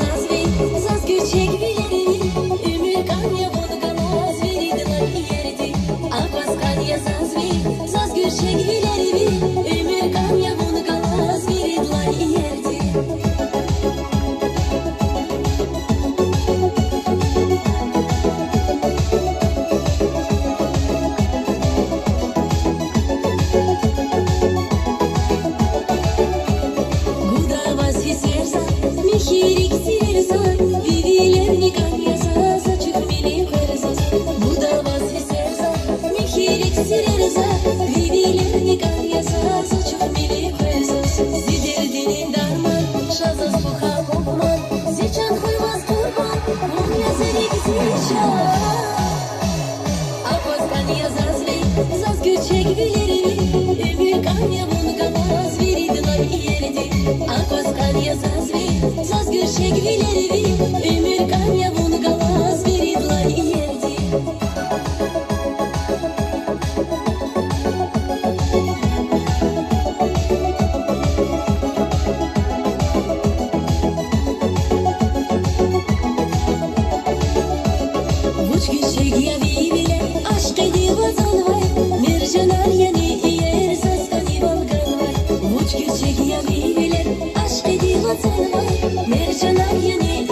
zazvi, zazgür çekvileri, ümür kanya vodgala zveridilar yerdi. Akvas kanya zazvi, zazgür çekvileri, ümür kanya vodgala zveridilar yerdi. Михирик сирерза, вивилерни каньяза, зачух мили кверза. Будава сисерза, михирик сирерза, вивилерни каньяза, зачух мили кверза. Зидердинин дарман, шазас пуха хопман, зичан хуйваз курбан, мумя зерик зичан. Аквас каньяза звей, зазгür çekvileri, ümür kanya vungala zveridilar yerdi. Akvas kanьяза звей, zazgür çekvileri, ümür kanya vungala zveridilar yerdi. Vuçgü çekiya vivile, aşk ediva zalvay, mercanar yani yer saskani balganvay. Vuçgü çekiya vivile, aşk ediva zalvay, mercanar yani